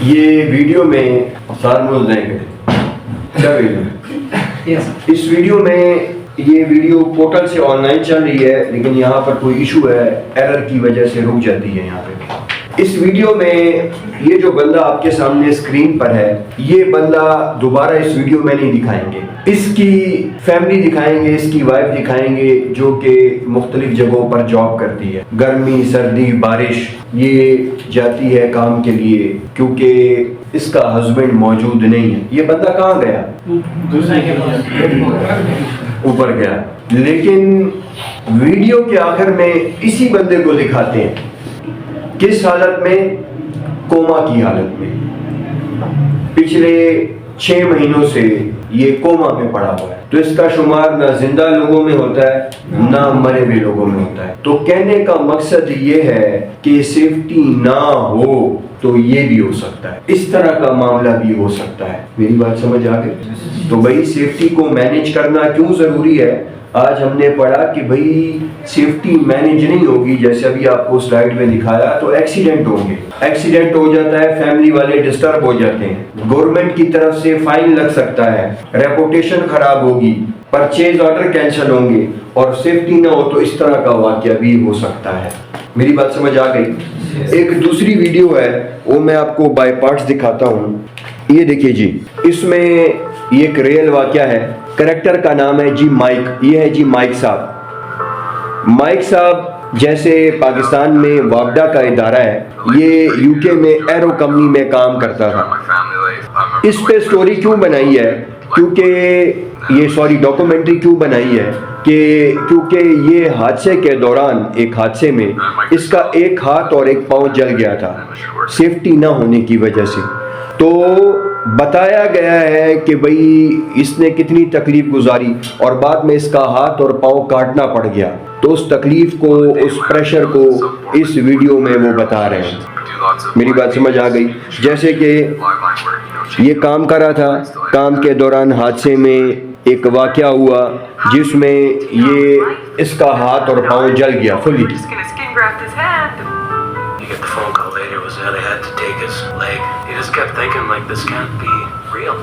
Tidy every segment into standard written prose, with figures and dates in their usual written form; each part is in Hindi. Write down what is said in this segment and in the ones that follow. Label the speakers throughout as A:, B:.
A: ये वीडियो में सारमोज नहीं क्या वीडियो इस वीडियो में ये वीडियो पोर्टल से ऑनलाइन चल रही है, लेकिन यहाँ पर कोई इशू है, एरर की वजह से रुक जाती है यहाँ पे। इस वीडियो में ये जो बंदा आपके सामने स्क्रीन पर है, ये बंदा दोबारा इस वीडियो में नहीं दिखाएंगे। इसकी फैमिली दिखाएंगे, इसकी वाइफ दिखाएंगे जो कि मुख्तलिफ जगहों पर जॉब करती है। गर्मी, सर्दी, बारिश ये जाती है काम के लिए, क्योंकि इसका हस्बैंड मौजूद नहीं है। ये बंदा कहाँ गया? ऊपर गया। लेकिन वीडियो के आखिर में इसी बंदे को दिखाते हैं, किस हालत में? कोमा की हालत में। पिछले 6 महीनों से ये कोमा में पड़ा हुआ है। तो इसका शुमार ना जिंदा लोगों में होता है ना मरे हुए लोगों में होता है। तो कहने का मकसद ये है कि सेफ्टी ना हो तो ये भी हो सकता है, इस तरह का मामला भी हो सकता है। मेरी बात समझ आ गई? तो भाई सेफ्टी को मैनेज करना क्यों जरूरी है? आज हमने पढ़ा कि भाई सेफ्टी मैनेज नहीं होगी, जैसे अभी आपको स्लाइड में दिखाया, तो एक्सीडेंट होंगे। एक्सीडेंट हो जाता है, फैमिली वाले डिस्टर्ब हो जाते हैं, गवर्नमेंट की तरफ से फाइन लग सकता है, रेपुटेशन खराब होगी, परचेज ऑर्डर कैंसिल होंगे, और सेफ्टी ना हो तो इस तरह का वाकया भी हो सकता है। मेरी बात समझ आ गई? एक दूसरी वीडियो है, वो मैं आपको बाय पार्ट्स दिखाता हूँ। ये देखिए जी, इसमें ये एक रियल वाकया है। कैरेक्टर का नाम है जी माइक। ये है जी माइक साहब। माइक साहब जैसे पाकिस्तान में वागडा का इदारा है, ये यूके में एरो कंपनी में काम करता था। इस पे स्टोरी क्यों बनाई है? क्योंकि ये डॉक्यूमेंट्री क्यों बनाई है कि क्योंकि ये हादसे के दौरान, एक हादसे में इसका एक हाथ और एक पाँव जल गया था सेफ्टी ना होने की वजह से। तो बताया गया है कि भाई इसने कितनी तकलीफ गुजारी और बाद में इसका हाथ और पाँव काटना पड़ गया। तो उस तकलीफ को, उस प्रेशर को इस वीडियो में वो बता रहे हैं। मेरी बात समझ आ गई? जैसे कि ये काम कर रहा था, काम के दौरान हादसे में एक वाकया हुआ जिसमें ये इसका हाथ और पाँव जल गया fully.
B: Kept thinking like this can't be real.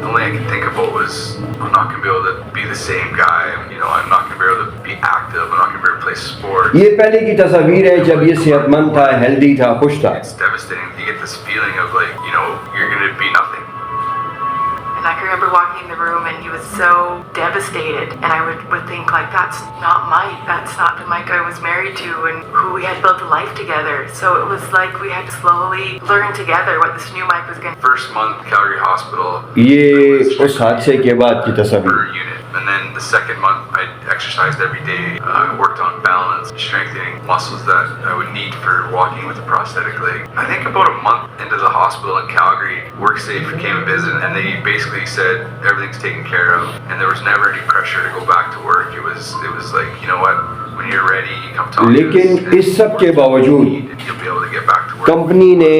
B: The only I could think about was I'm not gonna be able to be the same guy. I'm not gonna be able to be active. I'm not gonna be able to play sport.
A: ये पहले की तस्वीर है जब ये सेहतमंद था, हेल्दी था, खुश था।
B: It's devastating. You get this feeling of like you're gonna be nothing.
C: And I can remember walking in the room and he was so devastated, and I would think like, that's not Mike, that's not the Mike I was married to and who we had built a life together. So it was like we had to slowly learn together what this new Mike was going to.
B: First month Calgary Hospital.
A: ये उस हादसे के बाद की तस्वीर।
B: And then the second month I exercised every day. I worked on balance, strengthening muscles that I would need for walking with a prosthetic leg. I think about a month into the hospital in Calgary, WorkSafe came and visited, and they basically said everything's taken care of, and there was never any pressure to go back to work. It was like, you know what, when you're ready, you come talk to us.
A: लेकिन इस सब के बावजूद
B: you'll be able to get back to work.
A: Company ने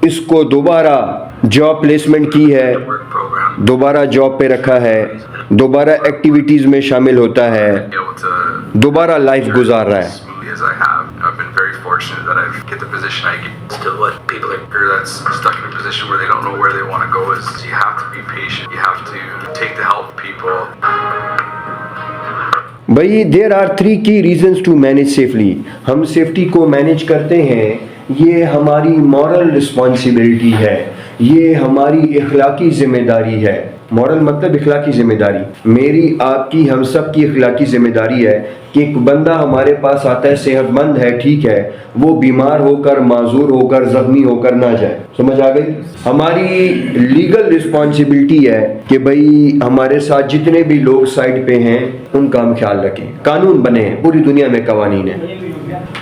A: इसको दोबारा जॉब प्लेसमेंट की है, दोबारा जॉब पे रखा है, दोबारा एक्टिविटीज में शामिल होता है, दोबारा लाइफ गुजार रहा है।
B: I've been very fortunate that I've get the position I get. Still, what people are that's stuck in a position where they don't know where they want to go is you have to be patient. You have to take the help of people.
A: भाई there are 3 key reasons to manage safely. हम सेफ्टी को मैनेज करते हैं, ये हमारी मॉरल रिस्पॉन्सिबिलिटी है, ये हमारी इखलाकी जिम्मेदारी है। मॉरल मतलब इखलाकी जिम्मेदारी। मेरी, आपकी, हम सब की इखलाकी जिम्मेदारी है कि एक बंदा हमारे पास आता है, सेहतमंद है, ठीक है, वो बीमार होकर, माजूर होकर, जख्मी होकर ना जाए। समझ आ गई? हमारी लीगल रिस्पॉन्सिबिलिटी है कि भाई हमारे साथ जितने भी लोग साइड पे हैं उनका हम ख्याल रखें। कानून बने हैं, पूरी दुनिया में कवानीन है।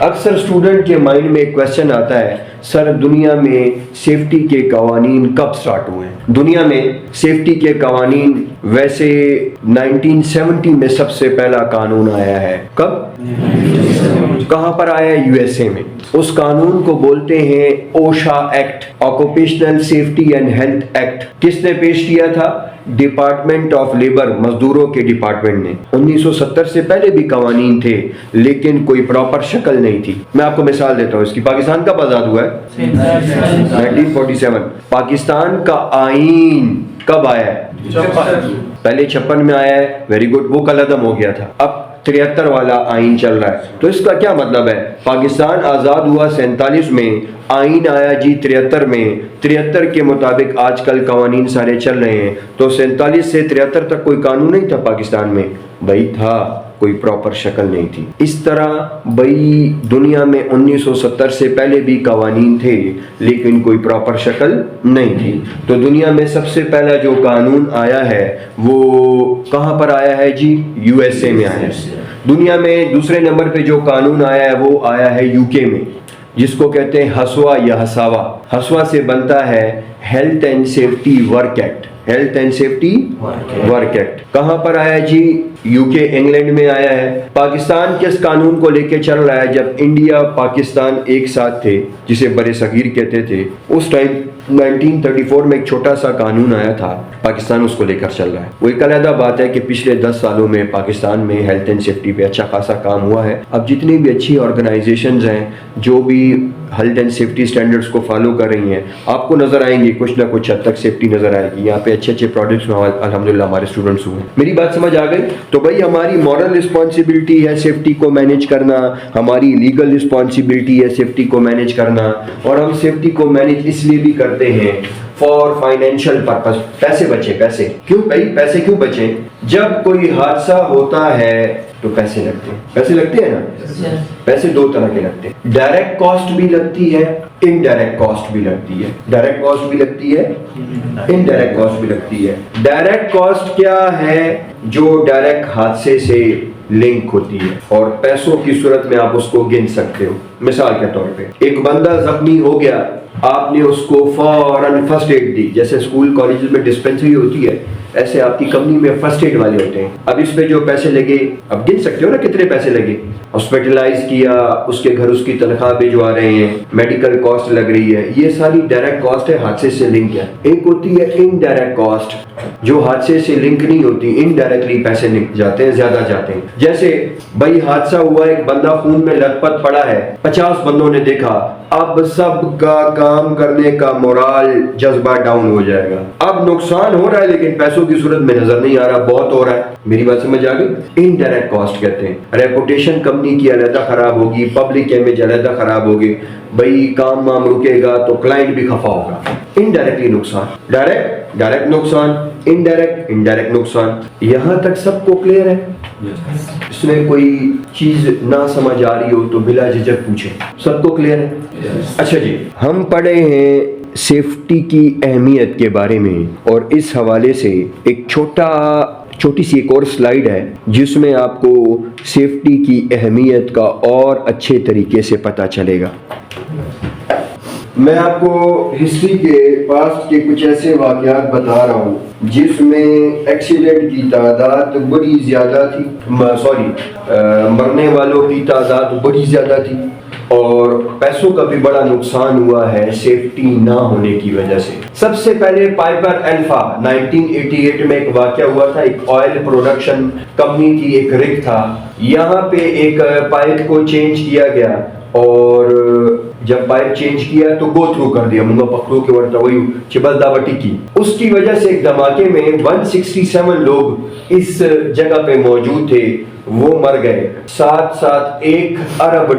A: अक्सर स्टूडेंट के माइंड में एक क्वेश्चन आता है, सर दुनिया में सेफ्टी के कवानीन कब स्टार्ट हुए? दुनिया में सेफ्टी के कवानीन वैसे 1970 में सबसे पहला कानून आया है। कब? कहां पर आया है? यूएसए में। उस कानून को बोलते हैं OSHA act, occupational safety and health act. किसने पेश किया था? डिपार्टमेंट ऑफ लेबर, मजदूरों के डिपार्टमेंट ने। 1970 से पहले भी कवानीन थे, लेकिन कोई प्रॉपर शक्ल नहीं थी। मैं आपको मिसाल देता हूं इसकी। पाकिस्तान कब आजाद हुआ है? 1947। पाकिस्तान का आईन कब आया है? पहले 56 में आया है। वेरी गुड, वो कलअदम हो गया था। अब 73 वाला आईन चल रहा है। तो इसका क्या मतलब है? पाकिस्तान आजाद हुआ 47 में, आईन आया जी 73 में। 73 के मुताबिक आजकल कवानीन सारे चल रहे हैं। तो 47 से 73 तक कोई कानून नहीं था पाकिस्तान में? भाई था, कोई प्रॉपर शक्ल नहीं थी। इस तरह भाई दुनिया में 1970 से पहले भी कवानीन थे, लेकिन कोई प्रॉपर शक्ल नहीं थी। तो दुनिया में सबसे पहला जो कानून आया है वो कहां पर आया है जी? यूएसए में आया है। दुनिया में दूसरे नंबर पे जो कानून आया है वो आया है यूके में, जिसको कहते हैं हसवा या हसावा। हसवा से बनता है health and safety work act. Health and safety work act कहां पर आया जी? यूके, इंग्लैंड में आया है। पाकिस्तान किस कानून को लेके चल रहा है? जब इंडिया पाकिस्तान एक साथ थे, जिसे बड़े सगीर कहते थे, उस टाइम 1934 में एक छोटा सा कानून आया था, पाकिस्तान उसको लेकर चल रहा है। वो एक अलग बात है कि पिछले 10 सालों में पाकिस्तान में हेल्थ एंड सेफ्टी पे अच्छा खासा काम हुआ है। अब जितनी भी अच्छी ऑर्गेनाइजेशंस हैं जो भी हेल्थ एंड सेफ्टी स्टैंडर्ड्स को फॉलो कर रही हैं, आपको नजर आएंगी कुछ ना कुछ हद तक सेफ्टी नजर आएगी। यहाँ पे अच्छे अच्छे प्रोडक्ट्स में अल्हम्दुलिल्लाह हमारे स्टूडेंट्स हुए। मेरी बात समझ आ गई? तो भाई हमारी मॉरल रिस्पॉन्सिबिलिटी है सेफ्टी को मैनेज करना, हमारी लीगल रिस्पॉन्सिबिलिटी है सेफ्टी को मैनेज करना, और हम सेफ्टी को मैनेज इसलिए भी करते हैं फॉर फाइनेंशियल पर्पस। पैसे बचे, पैसे क्यों भाई? पैसे क्यों बचे? जब कोई हादसा होता है तो पैसे लगते हैं। पैसे लगते हैं ना? पैसे दो तरह के लगते हैं, डायरेक्ट कॉस्ट भी लगती है, इनडायरेक्ट कॉस्ट भी लगती है। डायरेक्ट कॉस्ट भी लगती है, इनडायरेक्ट कॉस्ट भी लगती है। डायरेक्ट कॉस्ट क्या है? जो डायरेक्ट हादसे से लिंक होती है और पैसों की सूरत में आप उसको गिन सकते हो। मिसाल के तौर पे एक बंदा जख्मी हो गया, आपने उसको फौरन फर्स्ट एड दी। जैसे स्कूल कॉलेज में डिस्पेंसरी होती है, ऐसे आपकी कंपनी में फर्स्ट एड वाले होते हैं। अब इस पे जो पैसे लगे, अब गिन सकते हो ना कितने पैसे लगे। हॉस्पिटलाइज किया, उसके घर उसकी तनख्वाह भिजवा रहे हैं, मेडिकल कॉस्ट लग रही है, ये सारी डायरेक्ट कॉस्ट है, हादसे से लिंक है। एक होती है इनडायरेक्ट कॉस्ट, जो हादसे से लिंक नहीं होती, इनडायरेक्टली पैसे जाते हैं, ज्यादा जाते हैं। जैसे भाई हादसा हुआ, एक बंदा खून में लथपथ पड़ा है, 50 बंदों ने देखा, अब सबका काम करने का मोराल जज्बा डाउन हो जाएगा। अब नुकसान हो रहा है लेकिन पैसों की सूरत में नजर नहीं आ रहा, बहुत हो रहा है। मेरी बात समझ आ गई? इनडायरेक्ट कॉस्ट कहते हैं। रेपुटेशन कंपनी की अलग खराब होगी, पब्लिक इमेज अलग खराब होगी, भाई काम वाम रुकेगा तो क्लाइंट भी खफा होगा। इनडायरेक्टली नुकसान, डायरेक्ट नुकसान, इनडायरेक्ट नुकसान। यहां तक सबको क्लियर है? इसमें कोई चीज ना समझ आ रही हो तो बिला झिझक पूछे। सबको क्लियर है? अच्छा जी, हम पढ़े हैं सेफ्टी की अहमियत के बारे में, और इस हवाले से एक छोटी सी एक और स्लाइड है जिसमें आपको सेफ्टी की अहमियत का और अच्छे तरीके से पता चलेगा। मैं आपको हिस्ट्री के पास्ट के कुछ ऐसे वाक़यात बता रहा हूँ जिसमें एक्सीडेंट की तादाद बड़ी ज़्यादा थी, मरने वालों की तादाद बड़ी ज़्यादा थी, और पैसों का भी बड़ा नुकसान हुआ है सेफ्टी ना होने की वजह से। सबसे पहले पाइपर अल्फा 1988 में एक वाक़या हुआ था। एक ऑयल प्रोडक्शन कंपनी की एक रिग था, यहाँ पे एक पाइप को चेंज किया गया, और जब पाइप चेंज किया तो गो थ्रू कर दिया, मुंगा पकड़ो के वर्ता वही चिबलदावटी की। उसकी वजह से एक धमाके में 167 लोग इस जगह पे मौजूद थे, वो मर गए। साथ साथ $1 अरब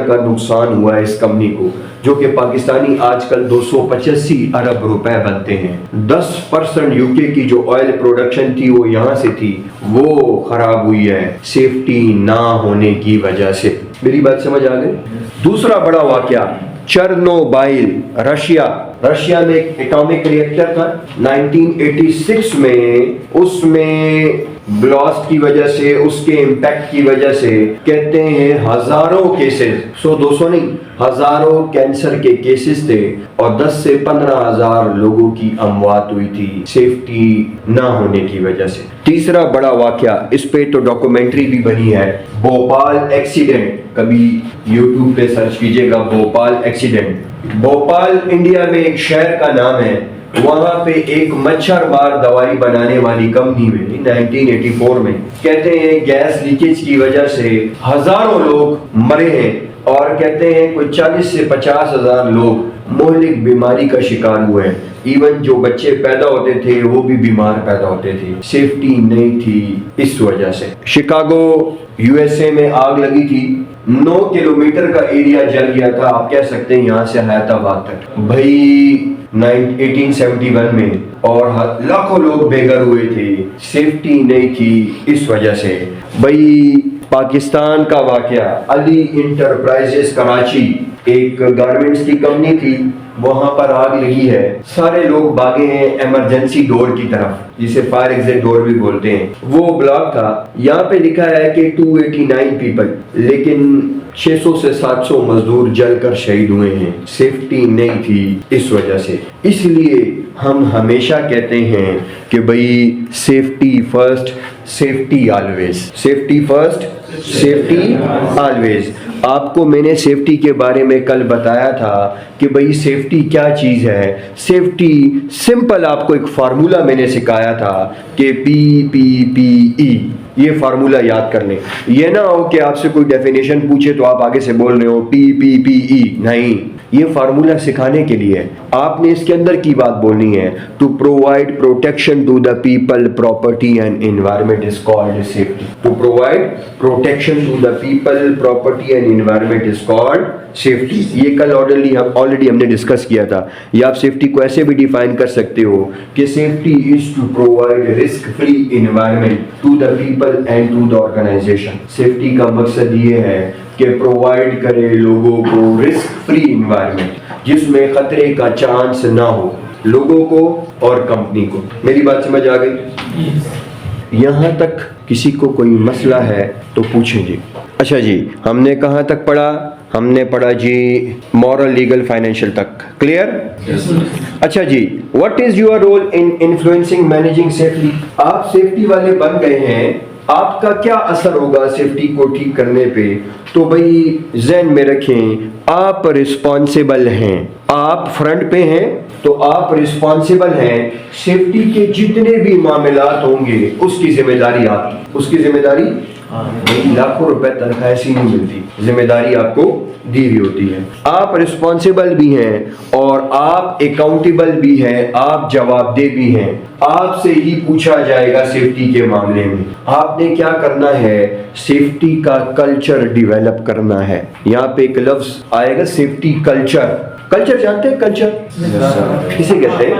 A: का नुकसान हुआ है इस कंपनी को, जो कि पाकिस्तानी आजकल 285 अरब रुपए बनते हैं। 10% यूके की जो ऑयल प्रोडक्शन थी वो यहाँ से थी, वो खराब हुई है सेफ्टी ना होने की वजह से। मेरी बात समझ आ गई? दूसरा बड़ा वाकया चेरनोबिल, रशिया में एक एटॉमिक रिएक्टर था 1986 में। उसमें ब्लास्ट की वजह से, उसके इम्पैक्ट की वजह से कहते हैं हजारों केसेस, 100-200 नहीं, हजारों कैंसर के केसेस थे और 10 से 15 हजार लोगों की अमवात हुई थी सेफ्टी ना होने की वजह से। तीसरा बड़ा वाकया, इस पे तो डॉक्यूमेंट्री भी बनी है, भोपाल एक्सीडेंट, कभी यूट्यूब पे सर्च कीजिएगा भोपाल एक्सीडेंट। भोपाल इंडिया में एक शहर का नाम है, वहां पे एक मच्छर मार दवाई बनाने वाली कंपनी में 1984 में कहते हैं गैस लीकेज की वजह से हजारों लोग मरे हैं और कहते हैं कोई 40 से 50 हजार लोग मोहलिक बीमारी का शिकार हुए हैं। इवन जो बच्चे पैदा होते थे वो भी बीमार पैदा होते थे, सेफ्टी नहीं थी इस वजह से। शिकागो यूएसए में आग लगी थी, 9 किलोमीटर का एरिया जल गया था, आप कह सकते हैं यहाँ से हैदराबाद तक भाई 1871 में, और लाखों लोग बेघर हुए थे, सेफ्टी नहीं थी इस वजह से। भाई पाकिस्तान का वाकया, अली इंटरप्राइजेस कराची, एक गारमेंट्स की कंपनी थी, वहां पर आग लगी है, सारे लोग भागे हैं इमरजेंसी डोर की तरफ, जिसे फायर एग्जिट डोर भी बोलते हैं, वो ब्लॉक था। यहाँ पे लिखा है कि 289 पीपल, लेकिन 600 से 700 मजदूर जलकर शहीद हुए हैं, सेफ्टी नहीं थी इस वजह से। इसलिए हम हमेशा कहते हैं कि भाई safety first, safety always, safety first, safety always. आपको मैंने सेफ्टी के बारे में कल बताया था कि भाई सेफ्टी क्या चीज है। सेफ्टी सिंपल, आपको एक फार्मूला मैंने सिखाया था कि PPPE, ये फार्मूला याद कर लें। ये ना हो कि आपसे कोई डेफिनेशन पूछे तो आप आगे से बोल रहे हो PPPE, नहीं, ये फार्मूला सिखाने के लिए है। आपने इसके अंदर की बात बोलनी है, to provide protection to the people, property and environment is called safety. To provide protection to the people, property and environment is called safety. ये कल ऑलरेडी हमने डिस्कस किया था। ये आप सेफ्टी को ऐसे भी डिफाइन कर सकते हो कि safety is to provide risk free environment to the people and to the organisation. Safety का मकसद ये है कि प्रोवाइड करे लोगों को रिस्क फ्री एनवायरनमेंट, जिसमें खतरे का चांस ना हो लोगों को और कंपनी को। मेरी बात समझ आ गई? यहाँ तक किसी को कोई मसला है तो पूछें जी। अच्छा जी, हमने कहाँ तक पढ़ा? हमने पढ़ा जी मॉरल, लीगल, फाइनेंशियल तक। क्लियर? अच्छा जी, what is your role in influencing managing safety? आप सेफ्टी वाले बन गए हैं, आपका क्या असर होगा सेफ्टी को ठीक करने पे? तो भाई ज़हन में रखें, आप रिस्पॉन्सिबल हैं, आप फ्रंट पे हैं तो आप रिस्पॉन्सिबल हैं। सेफ्टी के जितने भी मामलात होंगे उसकी जिम्मेदारी आपकी, उसकी जिम्मेदारी लाखों रुपए तनख्वाह ऐसी नहीं मिलती, जिम्मेदारी आपको दी हुई होती है। आप रिस्पॉन्सिबल भी हैं और आप अकाउंटेबल भी हैं, आप जवाबदेह भी हैं। आपसे ही पूछा जाएगा सेफ्टी के मामले में। आपने क्या करना है? सेफ्टी का कल्चर डेवलप करना है। यहाँ पे एक लफ्ज आएगा सेफ्टी कल्चर। कल्चर जानते हैं? कल्चर किसे कहते हैं?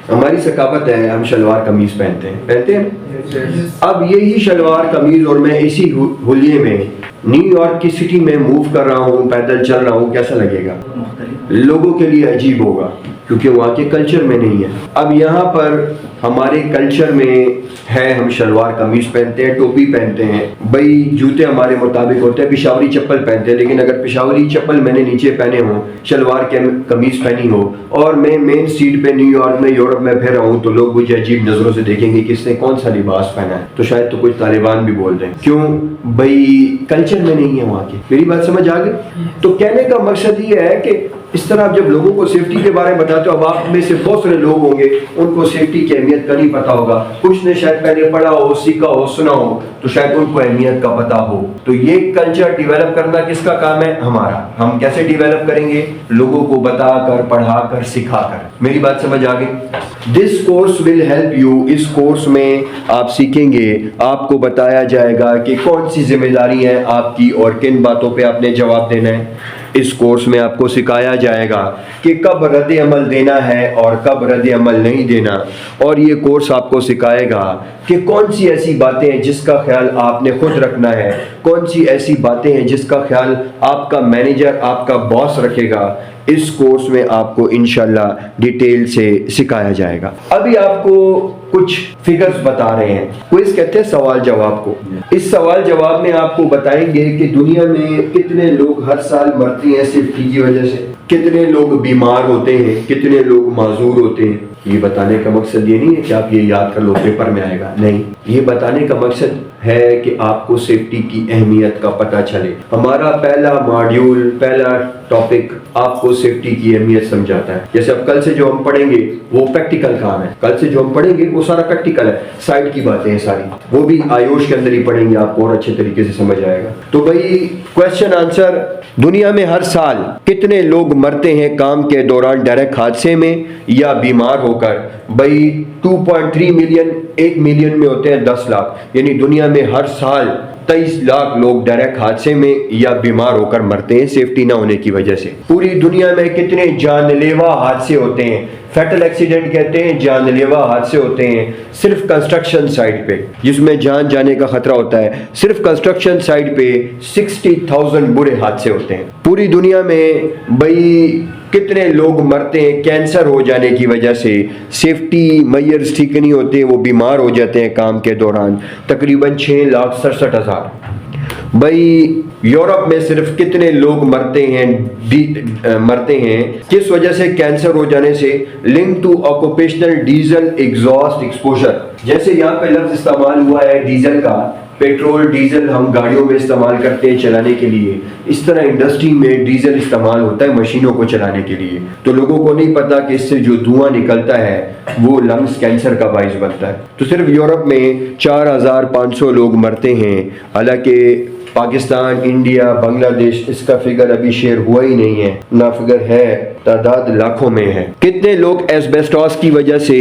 A: हमारी सकाफत है, हम शलवार कमीज पहनते हैं। अब यही शलवार कमीज और मैं इसी हुलिये में न्यूयॉर्क की सिटी में मूव कर रहा हूँ, पैदल चल रहा हूँ, कैसा लगेगा? लोगों के लिए अजीब होगा क्योंकि वहाँ के कल्चर में नहीं है। अब यहाँ पर हमारे कल्चर में है, हम शलवार कमीज पहनते हैं, टोपी पहनते हैं, भाई जूते हमारे मुताबिक होते हैं, पिशावरी चप्पल पहनते हैं। लेकिन अगर पिशावरी चप्पल मैंने नीचे पहने हो, शलवार कमीज पहनी हो और मैं मेन स्ट्रीट पे न्यूयॉर्क में, यूरोप में फिर रहा हूँ, तो लोग मुझे अजीब नजरों से देखेंगे कि इसने कौन सा लिबास पहना है। तो शायद तो कुछ तालिबान भी बोल दें, क्यों भाई कल्चर में नहीं है वहाँ के। मेरी बात समझ आ गई? तो कहने का मकसद ये है कि इस तरह आप जब लोगों को सेफ्टी के बारे में बताते हो, अब आप में से बहुत सारे लोग होंगे उनको सेफ्टी की अहमियत का नहीं पता होगा, कुछ ने शायद पहले पढ़ा हो, सीखा हो, सुना हो, तो शायद उनको अहमियत का पता हो। तो ये कल्चर डेवलप करना किसका काम है? हमारा। हम कैसे डेवलप करेंगे? लोगों को बताकर, पढ़ाकर, सिखाकर। मेरी बात समझ आ गई? This course will help you. इस कोर्स में आप सीखेंगे, आपको बताया जाएगा कि कौन सी जिम्मेदारी है आपकी और किन बातों पे आपने जवाब देना है। इस कोर्स में आपको सिखाया जाएगा कि कब रद्द अमल देना है और कब रद्द अमल नहीं देना। और ये कोर्स आपको सिखाएगा कि कौन सी ऐसी बातें हैं जिसका ख्याल आपने खुद रखना है, कौन सी ऐसी बातें हैं जिसका ख्याल आपका मैनेजर, आपका बॉस रखेगा। इस कोर्स में आपको इंशाल्लाह डिटेल से सिखाया जाएगा। अभी आपको कुछ फिगर्स बता रहे हैं। क्विज कहते हैं सवाल जवाब को। इस सवाल जवाब में आपको बताएंगे कि दुनिया में कितने लोग हर साल मरते हैं सेफ्टी की वजह से, कितने लोग बीमार होते हैं, कितने लोग माजूर होते हैं। ये बताने का मकसद ये नहीं है कि आप ये याद कर लो पेपर में आएगा, नहीं, ये बताने का मकसद है कि आपको सेफ्टी की अहमियत का पता चले। हमारा पहला मॉड्यूल, पहला टॉपिक आपको सेफ्टी की अहमियत समझाता है। जैसे अब कल से जो हम पढ़ेंगे वो प्रैक्टिकल काम है, कल से जो हम पढ़ेंगे वो सारा प्रैक्टिकल है, साइड की बातें हैं सारी, वो भी आयुष के अंदर ही पढ़ेंगे, आपको और अच्छे तरीके से समझ आएगा। तो भाई क्वेश्चन आंसर, दुनिया में हर साल कितने लोग मरते हैं काम के दौरान डायरेक्ट हादसे में या बीमार होकर? भाई 2.3 मिलियन, 1 मिलियन में होते हैं 10 लाख, यानी दुनिया में हर साल 23 लाख लोग डायरेक्ट हादसे में या बीमार होकर मरते हैं सेफ्टी ना होने की वजह से। पूरी दुनिया में कितने जानलेवा हादसे होते हैं? फैटल एक्सीडेंट कहते हैं, जानलेवा हादसे होते हैं सिर्फ कंस्ट्रक्शन साइट पे, जिसमें जान जाने का खतरा होता है। सिर्फ कंस्ट्रक्शन साइट पे 60,000 बुरे हादसे होते हैं। पूरी दुनिया में भाई कितने लोग मरते हैं कैंसर हो जाने की वजह से? सेफ्टी मेजर्स ठीक नहीं होते, वो बीमार हो जाते हैं काम के दौरान। तकरीबन 6,67,000। भाई यूरोप में सिर्फ कितने लोग मरते हैं किस वजह से? कैंसर हो जाने से। Link to occupational diesel exhaust exposure. जैसे यहाँ पे लफ्ज इस्तेमाल हुआ है डीजल का, पेट्रोल डीजल हम गाड़ियों में इस्तेमाल करते हैं चलाने के लिए, इस तरह इंडस्ट्री में डीजल इस्तेमाल होता है मशीनों को चलाने के लिए। तो लोगों को नहीं पता कि इससे जो धुआं निकलता है वो लंग्स कैंसर का बाइस बनता है। तो सिर्फ यूरोप में 4,500 लोग मरते हैं। हालांकि पाकिस्तान, इंडिया, बांग्लादेश इसका फिगर अभी शेयर हुआ ही नहीं है, ना फिगर है, तादाद लाखों में है। कितने लोग एस्बेस्टॉस की वजह से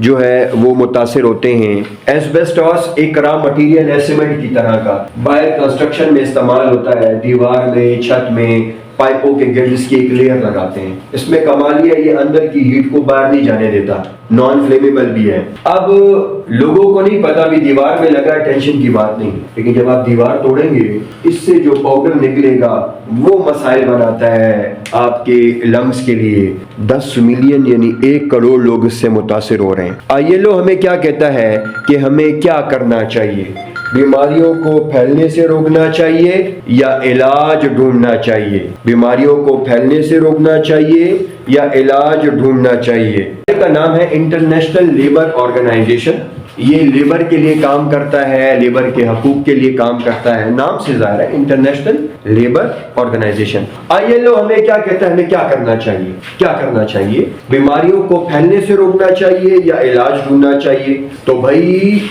A: जो है वो मुतासिर होते हैं? एस्बेस्टॉस एक रॉ मटेरियल है सीमेंट की तरह का, बाहर कंस्ट्रक्शन में इस्तेमाल होता है, दीवार में, छत में, पाइपों के गिल्ड्स की एक लेयर लगाते हैं। इसमें कमाल ये है, ये अंदर की हीट को बाहर नहीं जाने देता, नॉन फ्लेमेबल भी है। अब लोगों को नहीं पता भी दीवार में लगा, टेंशन की बात नहीं, लेकिन जब आप दीवार तोड़ेंगे इससे जो पाउडर निकलेगा वो मसाइल बनाता है आपके लंग्स के लिए। 10 मिलियन यानी 1 करोड़ लोग इससे मुतासिर हो रहे हैं। आइए लो हमें क्या कहता है कि हमें क्या करना चाहिए? बीमारियों को फैलने से रोकना चाहिए या इलाज ढूंढना चाहिए? बीमारियों को फैलने से रोकना चाहिए या इलाज ढूंढना चाहिए? का नाम है इंटरनेशनल लेबर ऑर्गेनाइजेशन। ये लेबर के लिए काम करता है, लेबर के हकूक के लिए काम करता है, नाम से जाहिर है इंटरनेशनल लेबर ऑर्गेनाइजेशन। आइए लो हमें क्या कहता है, हमें क्या करना चाहिए? क्या करना चाहिए? बीमारियों को फैलने से रोकना चाहिए या इलाज ढूंढना चाहिए? तो भाई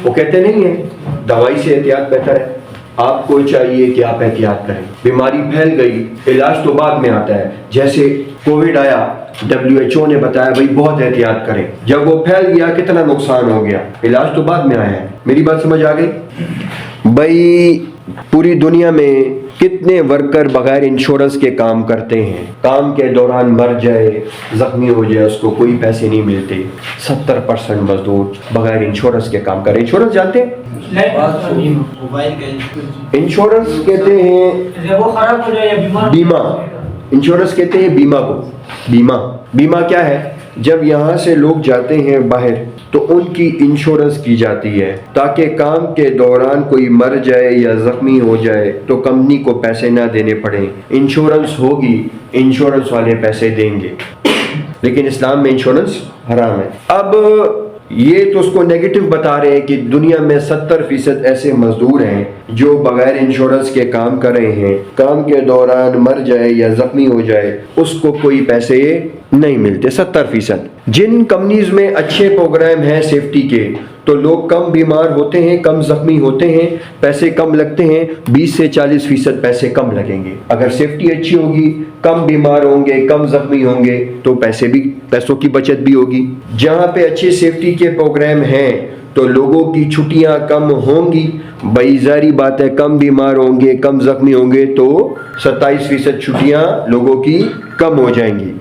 A: वो कहते नहीं है दवाई से एहतियात बेहतर है। आपको चाहिए कि आप एहतियात करें। बीमारी फैल गई, इलाज तो बाद में आता है। जैसे कोविड आया, WHO ने बताया भाई बहुत एहतियात करें। जब वो फैल गया कितना नुकसान हो गया, इलाज तो बाद में आया है। मेरी बात समझ आ गई? भाई पूरी दुनिया में कितने वर्कर बगैर इंश्योरेंस के काम करते हैं? काम के दौरान मर जाए, जख्मी हो जाए, उसको कोई पैसे नहीं मिलते। 70% मजदूर बगैर इंश्योरेंस के काम कर रहे हैं। इंश्योरेंस जानते हैं? इंश्योरेंस कहते हैं
D: वो खराब हो जाए या बीमार,
A: बीमा। इंश्योरेंस कहते हैं बीमा को। बीमा क्या है? जब यहाँ से लोग जाते हैं बाहर तो उनकी इंश्योरेंस की जाती है ताकि काम के दौरान कोई मर जाए या जख्मी हो जाए तो कंपनी को पैसे ना देने पड़े। इंश्योरेंस होगी, इंश्योरेंस वाले पैसे देंगे। लेकिन इस्लाम में इंश्योरेंस हराम है। अब ये तो उसको नेगेटिव बता रहे हैं कि दुनिया में 70% ऐसे मजदूर हैं जो बगैर इंश्योरेंस के काम कर रहे हैं। काम के दौरान मर जाए या जख्मी हो जाए उसको कोई पैसे नहीं मिलते। 70%। जिन कंपनीज में अच्छे प्रोग्राम हैं सेफ्टी के तो लोग कम बीमार होते हैं, कम जख्मी होते हैं, पैसे कम लगते हैं। 20 से 40% पैसे कम लगेंगे। अगर सेफ्टी अच्छी होगी, कम बीमार होंगे, कम जख्मी होंगे तो पैसों की बचत भी होगी। जहाँ पे अच्छे सेफ्टी के प्रोग्राम हैं तो लोगों की छुट्टियाँ कम होंगी। भाई जारी बात है, कम बीमार होंगे, कम जख्मी होंगे तो 27% छुट्टियाँ लोगों की कम हो जाएंगी।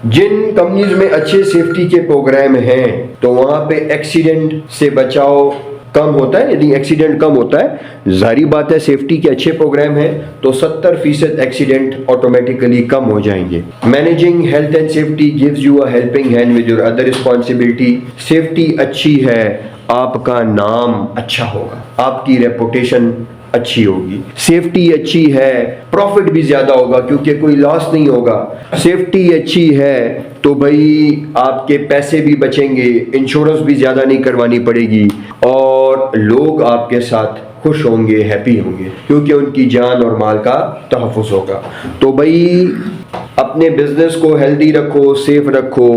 A: जिन कंपनीज में अच्छे सेफ्टी के प्रोग्राम हैं तो वहाँ पे एक्सीडेंट से बचाव कम होता है, यदि एक्सीडेंट कम होता है, जाहिर बात है सेफ्टी के अच्छे प्रोग्राम हैं तो 70% एक्सीडेंट ऑटोमेटिकली कम हो जाएंगे। Managing health and safety gives you a helping hand with your other responsibility. Safety अच्छी है, आपका नाम अच्छा होगा, आपकी रेपुटेशन अच्छी होगी। सेफ्टी अच्छी है, प्रॉफिट भी ज्यादा होगा क्योंकि कोई लॉस नहीं होगा। सेफ्टी अच्छी है तो भाई आपके पैसे भी बचेंगे, इंश्योरेंस भी ज्यादा नहीं करवानी पड़ेगी और लोग आपके साथ खुश होंगे, हैप्पी होंगे क्योंकि उनकी जान और माल का तहफ़्फ़ुज़ होगा। तो भाई अपने बिजनेस को हेल्दी रखो, सेफ रखो।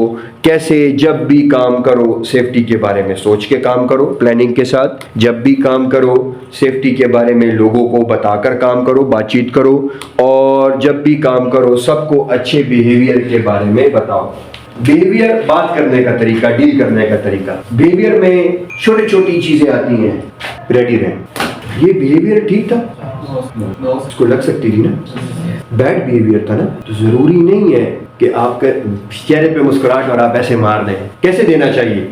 A: कैसे? जब भी काम करो सेफ्टी के बारे में सोच के काम करो, प्लानिंग के साथ। जब भी काम करो सेफ्टी के बारे में लोगों को बताकर काम करो, बातचीत करो और जब भी काम करो सबको अच्छे बिहेवियर के बारे में बताओ। बिहेवियर बात करने का तरीका, डील करने का तरीका। बिहेवियर में छोटी छोटी चीजें आती हैं, रेडी रहें। ये बिहेवियर ठीक था, उसको लग सकती थी ना, बैड बिहेवियर था ना, तो जरूरी नहीं है कि आपके चेहरे पे मुस्कुराहट और आप ऐसे मार दें। कैसे देना चाहिए?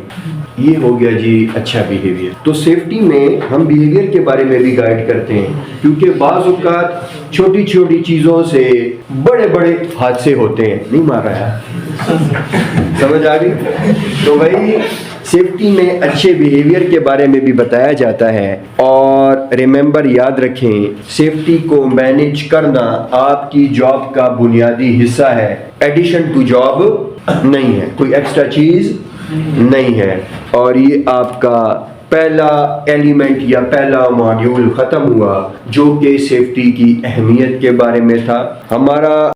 A: ये हो गया जी अच्छा बिहेवियर। तो सेफ्टी में हम बिहेवियर के बारे में भी गाइड करते हैं क्योंकि बाज़ औक़ात छोटी छोटी चीज़ों से बड़े बड़े हादसे होते हैं। नहीं मार रहा है, समझ आ गई? तो भाई सेफ्टी में अच्छे बिहेवियर के बारे में भी बताया जाता है। और रिमेंबर, याद रखें, सेफ्टी को मैनेज करना आपकी जॉब का बुनियादी हिस्सा है, एडिशन टू जॉब नहीं है, कोई एक्स्ट्रा चीज़ नहीं है। और ये आपका पहला एलिमेंट या पहला मॉड्यूल ख़त्म हुआ जो कि सेफ्टी की अहमियत के बारे में था। हमारा